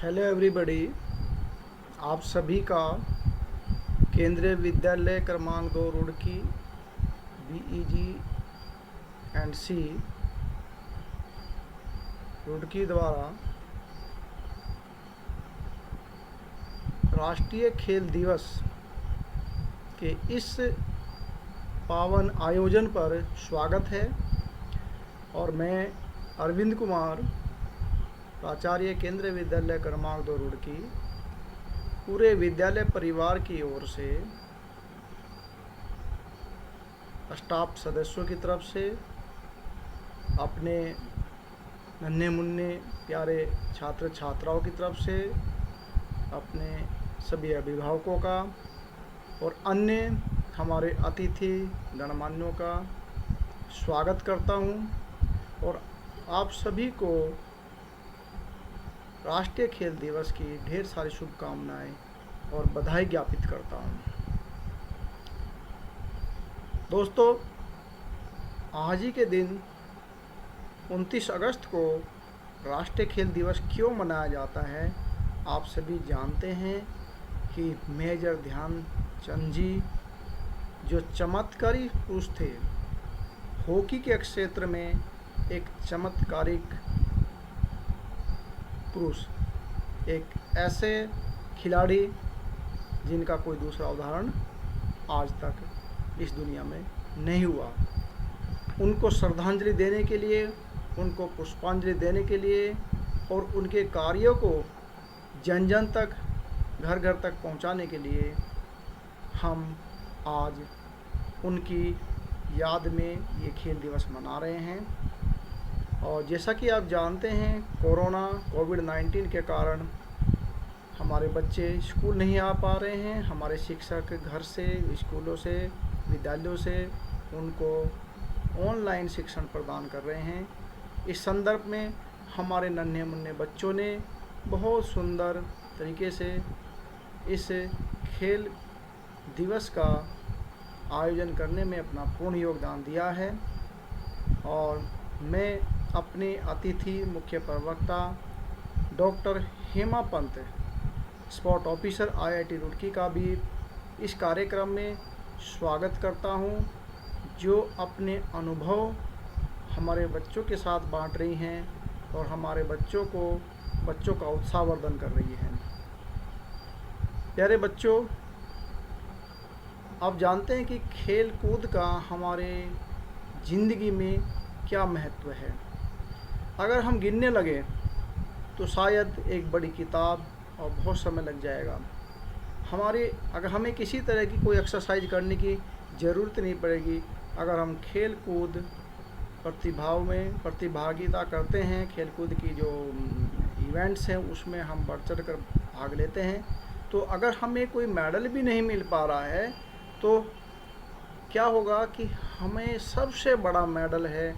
Hello everybody. आप सभी का केंद्रीय विद्यालय क्रमांक 2 Roorkee BEG and C Roorkee द्वारा राष्ट्रीय खेल दिवस के इस पावन आयोजन पर स्वागत है। और मैं अरविंद कुमार, प्राचार्य केंद्रीय विद्यालय क्रमांक 2 रुड़की, पूरे विद्यालय परिवार की ओर से स्टाफ सदस्यों की तरफ से, अपने नन्हे मुन्ने प्यारे छात्र छात्राओं की तरफ से, अपने सभी अभिभावकों का और अन्य हमारे अतिथि गणमान्यों का स्वागत करता हूं और आप सभी को राष्ट्रीय खेल दिवस की ढेर सारी शुभकामनाएं और बधाई ज्ञापित करता हूं। दोस्तों, आज ही के दिन 29 अगस्त को राष्ट्रीय खेल दिवस क्यों मनाया जाता है? आप सभी जानते हैं कि मेजर ध्यानचंद जी जो चमत्कारी पुरुष थे, हॉकी के क्षेत्र में एक चमत्कारिक पुरुष, एक ऐसे खिलाड़ी जिनका कोई दूसरा उदाहरण आज तक इस दुनिया में नहीं हुआ। उनको श्रद्धांजलि देने के लिए, उनको पुष्पांजलि देने के लिए और उनके कार्यों को जन जन तक, घर घर तक पहुंचाने के लिए हम आज उनकी याद में ये खेल दिवस मना रहे हैं। और जैसा कि आप जानते हैं, कोविड-19 के कारण हमारे बच्चे स्कूल नहीं आ पा रहे हैं। हमारे शिक्षक घर से, स्कूलों से, विद्यालयों से उनको ऑनलाइन शिक्षण प्रदान कर रहे हैं। इस संदर्भ में हमारे नन्हे मुन्ने बच्चों ने बहुत सुंदर तरीके से इस खेल दिवस का आयोजन करने में अपना पूर्ण योगदान दिया है। और मैं अपने अतिथि मुख्य प्रवक्ता doctor Hema Pant, sport officer IIT Roorkee का भी इस कार्यक्रम में स्वागत करता हूं, जो अपने अनुभव हमारे बच्चों के साथ बांट रही हैं और हमारे बच्चों का उत्साहवर्धन कर रही हैं। प्यारे बच्चों, आप जानते हैं कि खेल कूद का हमारे ज़िंदगी में क्या महत्व है। अगर हम गिनने लगे तो शायद एक बड़ी किताब और बहुत समय लग जाएगा। अगर हमें किसी तरह की कोई एक्सरसाइज करने की ज़रूरत नहीं पड़ेगी। अगर हम खेल कूद प्रतिभागिता करते हैं, खेल कूद की जो इवेंट्स हैं उसमें हम बढ़ चढ़ कर भाग लेते हैं, तो अगर हमें कोई मेडल भी नहीं मिल पा रहा है तो क्या होगा कि हमें सबसे बड़ा मेडल है,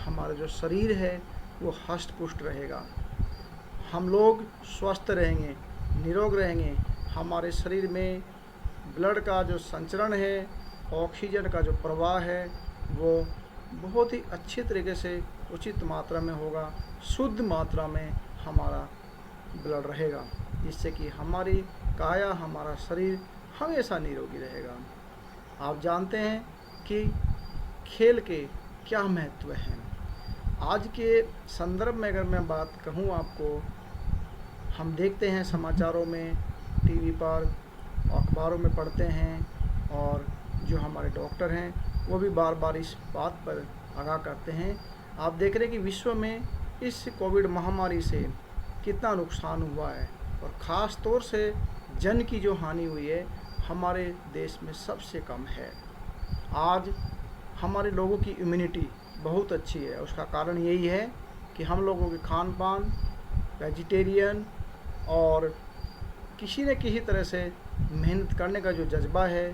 हमारा जो शरीर है वो हष्ट पुष्ट रहेगा। हम लोग स्वस्थ रहेंगे, निरोग रहेंगे। हमारे शरीर में ब्लड का जो संचरण है, ऑक्सीजन का जो प्रवाह है, वो बहुत ही अच्छी तरीके से उचित मात्रा में होगा, शुद्ध मात्रा में हमारा ब्लड रहेगा, जिससे कि हमारी काया, हमारा शरीर हमेशा निरोगी रहेगा। आप जानते हैं कि खेल के क्या महत्व हैं। आज के संदर्भ में अगर मैं बात कहूँ आपको, हम देखते हैं समाचारों में, टीवी पर, अखबारों में पढ़ते हैं और जो हमारे डॉक्टर हैं वो भी बार बार इस बात पर आगाह करते हैं। आप देख रहे हैं कि विश्व में इस कोविड महामारी से कितना नुकसान हुआ है और ख़ास तौर से जन की जो हानि हुई है हमारे देश में सबसे कम है। आज हमारे लोगों की इम्यूनिटी बहुत अच्छी है। उसका कारण यही है कि हम लोगों के खान पान वेजिटेरियन और किसी न किसी तरह से मेहनत करने का जो जज्बा है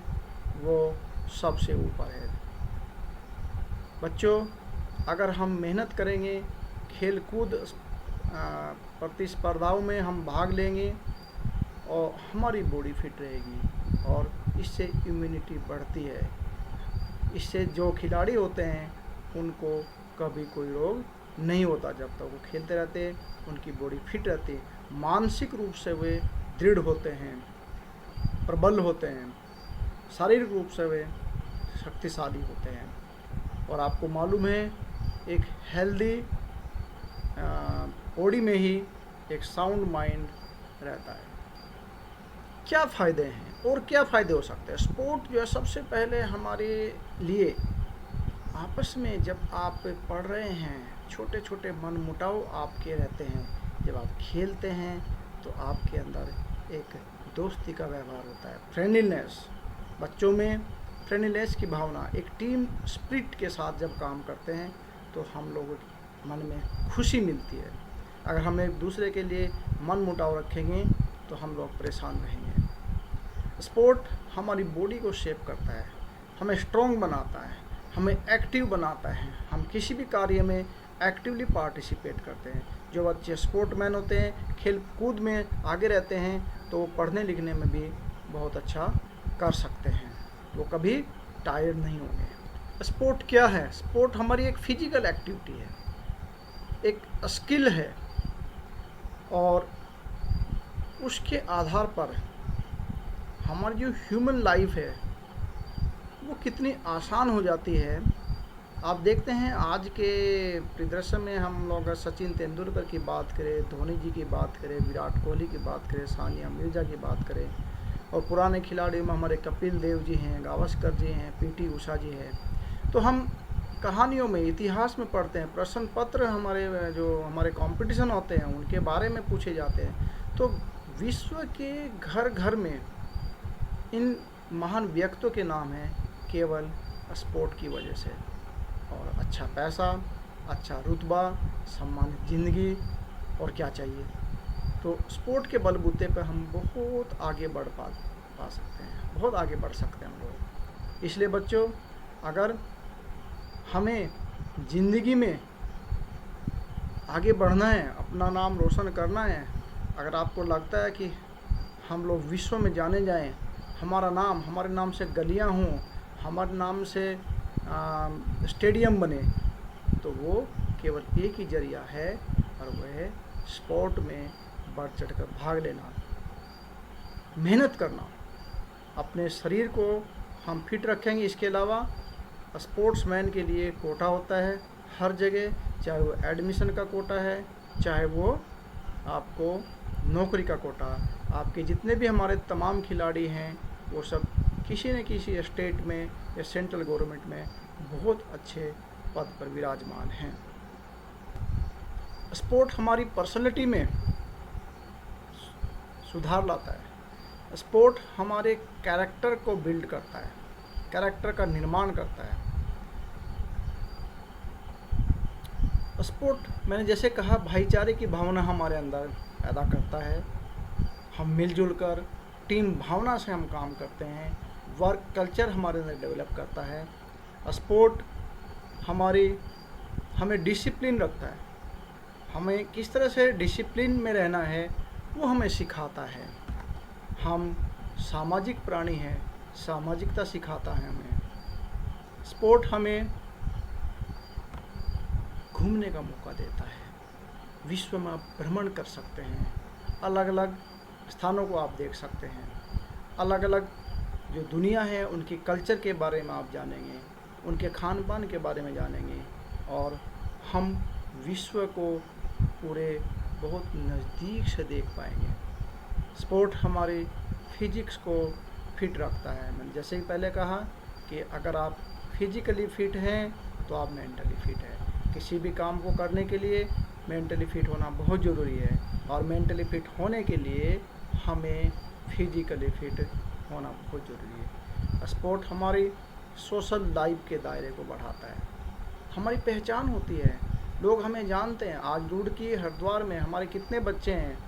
वो सबसे ऊपर है। बच्चों, अगर हम मेहनत करेंगे, खेल कूद प्रतिस्पर्धाओं में हम भाग लेंगे और हमारी बॉडी फिट रहेगी और इससे इम्यूनिटी बढ़ती है। इससे जो खिलाड़ी होते हैं उनको कभी कोई रोग नहीं होता जब तक वो खेलते रहते, उनकी बॉडी फिट रहती है, मानसिक रूप से वे दृढ़ होते हैं, प्रबल होते हैं, शारीरिक रूप से वे शक्तिशाली होते हैं। और आपको मालूम है एक हेल्दी बॉडी में ही एक साउंड माइंड रहता है। क्या फ़ायदे हैं और क्या फ़ायदे हो सकते हैं? स्पोर्ट जो है सबसे पहले हमारे लिए आपस में जब आप पढ़ रहे हैं, छोटे छोटे मनमुटाव आपके रहते हैं, जब आप खेलते हैं तो आपके अंदर एक दोस्ती का व्यवहार होता है, फ्रेंडलीनेस, बच्चों में फ्रेंडलीनेस की भावना, एक टीम स्पिरिट के साथ जब काम करते हैं तो हम लोगों के मन में खुशी मिलती है। अगर हम एक दूसरे के लिए मन मुटाव रखेंगे तो हम लोग परेशान रहेंगे। स्पोर्ट हमारी बॉडी को शेप करता है, हमें स्ट्रॉन्ग बनाता है, हमें एक्टिव बनाता है, हम किसी भी कार्य में एक्टिवली पार्टिसिपेट करते हैं। जो बच्चे स्पोर्टमैन होते हैं, खेल कूद में आगे रहते हैं, तो वो पढ़ने लिखने में भी बहुत अच्छा कर सकते हैं, वो कभी टायर्ड नहीं होंगे। स्पोर्ट क्या है? स्पोर्ट हमारी एक फिजिकल एक्टिविटी है, एक स्किल है, और उसके आधार पर हमारी जो ह्यूमन लाइफ है वो कितनी आसान हो जाती है। आप देखते हैं आज के परिदृश्य में हम लोग सचिन तेंदुलकर की बात करें, धोनी जी की बात करें, विराट कोहली की बात करें, सानिया मिर्ज़ा की बात करें, और पुराने खिलाड़ियों में हमारे कपिल देव जी हैं, गावस्कर जी हैं, पीटी उषा जी हैं। तो हम कहानियों में, इतिहास में पढ़ते हैं, प्रश्न पत्र हमारे जो हमारे कंपटीशन होते हैं उनके बारे में पूछे जाते हैं। तो विश्व के घर घर में इन महान व्यक्तियों के नाम हैं केवल स्पोर्ट की वजह से। और अच्छा पैसा, अच्छा रुतबा, सम्मानित ज़िंदगी, और क्या चाहिए। तो स्पोर्ट के बलबूते पर हम बहुत आगे बढ़ पा सकते हैं, बहुत आगे बढ़ सकते हैं हम लोग। इसलिए बच्चों, अगर हमें ज़िंदगी में आगे बढ़ना है, अपना नाम रोशन करना है, अगर आपको लगता है कि हम लोग विश्व में जाने जाएं, हमारे नाम से गलियां हों, हमारे नाम से स्टेडियम बने, तो वो केवल एक ही जरिया है, और वह है स्पोर्ट में बढ़ चढ़ कर भाग लेना, मेहनत करना। अपने शरीर को हम फिट रखेंगे। इसके अलावा स्पोर्ट्समैन के लिए कोटा होता है हर जगह, चाहे वो एडमिशन का कोटा है, चाहे वो आपको नौकरी का कोटा। आपके जितने भी हमारे तमाम खिलाड़ी हैं वो सब किसी न किसी स्टेट में या सेंट्रल गवर्नमेंट में बहुत अच्छे पद पर विराजमान हैं। स्पोर्ट हमारी पर्सनैलिटी में सुधार लाता है। स्पोर्ट हमारे कैरेक्टर को बिल्ड करता है, कैरेक्टर का निर्माण करता है। स्पोर्ट, मैंने जैसे कहा, भाईचारे की भावना हमारे अंदर पैदा करता है। हम मिलजुल कर टीम भावना से हम काम करते हैं। वर्क कल्चर हमारे अंदर डेवलप करता है। स्पोर्ट हमें डिसिप्लिन रखता है। हमें किस तरह से डिसिप्लिन में रहना है वो हमें सिखाता है। हम सामाजिक प्राणी हैं, सामाजिकता सिखाता है हमें। स्पोर्ट हमें घूमने का मौका देता है, विश्व में आप भ्रमण कर सकते हैं, अलग अलग स्थानों को आप देख सकते हैं, अलग अलग जो दुनिया है उनके कल्चर के बारे में आप जानेंगे, उनके खान पान के बारे में जानेंगे, और हम विश्व को पूरे बहुत नज़दीक से देख पाएंगे। स्पोर्ट हमारे फिजिक्स को फिट रखता है। मैंने जैसे ही पहले कहा कि अगर आप फिजिकली फिट हैं तो आप मेंटली फिट हैं। किसी भी काम को करने के लिए मेंटली फिट होना बहुत ज़रूरी है, और मेंटली फिट होने के लिए हमें फिजिकली फिट होना बहुत ज़रूरी है। स्पोर्ट हमारी सोशल लाइफ के दायरे को बढ़ाता है, हमारी पहचान होती है, लोग हमें जानते हैं। आज रुड़की हरिद्वार में हमारे कितने बच्चे हैं,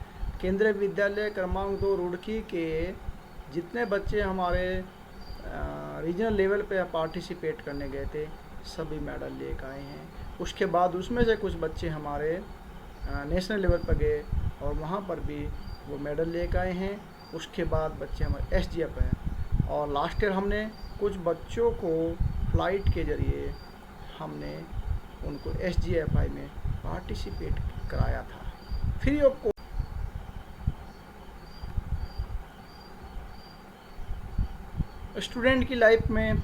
केंद्रीय विद्यालय क्रमांक 2 रुड़की के जितने बच्चे हमारे रीजनल लेवल पे पार्टिसिपेट करने गए थे, सभी मेडल लेकर आए हैं। उसके बाद उसमें से कुछ बच्चे हमारे नेशनल लेवल पर गए और वहाँ पर भी वो मेडल लेकर आए हैं। उसके बाद बच्चे हमारे SGF हैं, और लास्ट ईयर हमने कुछ बच्चों को फ्लाइट के ज़रिए हमने उनको SGFI में पार्टिसिपेट कराया था फ्री ऑफ कॉस्ट। स्टूडेंट की लाइफ में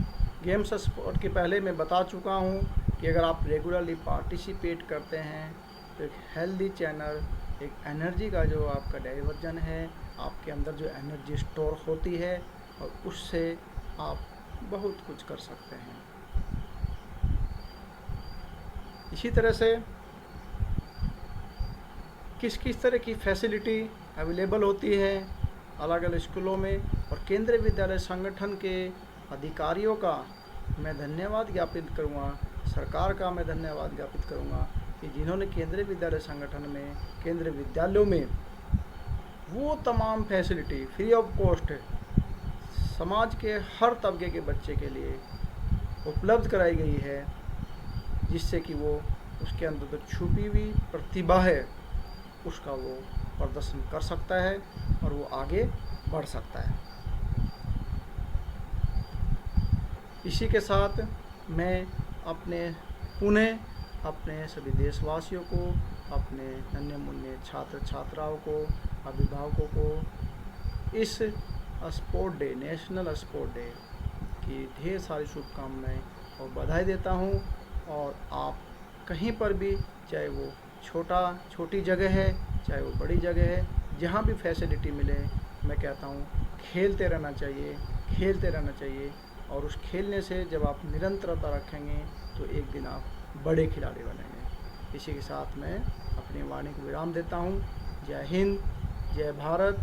गेम्स स्पोर्ट के पहले मैं बता चुका हूँ कि अगर आप रेगुलरली पार्टिसिपेट करते हैं तो एक हेल्दी चैनल, एक एनर्जी का जो आपका डाइवर्जन है, आपके अंदर जो एनर्जी स्टोर होती है और उससे आप बहुत कुछ कर सकते हैं। इसी तरह से किस किस तरह की फैसिलिटी अवेलेबल होती है अलग अलग स्कूलों में, और केंद्रीय विद्यालय संगठन के अधिकारियों का मैं धन्यवाद ज्ञापित करूँगा, सरकार का मैं धन्यवाद ज्ञापित करूँगा कि जिन्होंने केंद्रीय विद्यालय संगठन में, केंद्रीय विद्यालयों में वो तमाम फैसिलिटी फ्री ऑफ कॉस्ट समाज के हर तबके के बच्चे के लिए उपलब्ध कराई गई है, जिससे कि वो उसके अंदर जो छुपी हुई प्रतिभा है उसका वो प्रदर्शन कर सकता है और वो आगे बढ़ सकता है। इसी के साथ मैं पुनः अपने सभी देशवासियों को, अपने नन्हे मुन्ने छात्र छात्राओं को, अभिभावकों को इस sport day, national sport day की ढेर सारी शुभकामनाएं और बधाई देता हूं। और आप कहीं पर भी, चाहे वो छोटी जगह है, चाहे वो बड़ी जगह है, जहाँ भी फैसिलिटी मिले, मैं कहता हूँ खेलते रहना चाहिए। और उस खेलने से जब आप निरंतरता रखेंगे तो एक दिन आप बड़े खिलाड़ी बनेंगे। इसी के साथ मैं अपनी वाणी को विराम देता हूँ। जय हिंद, जय भारत।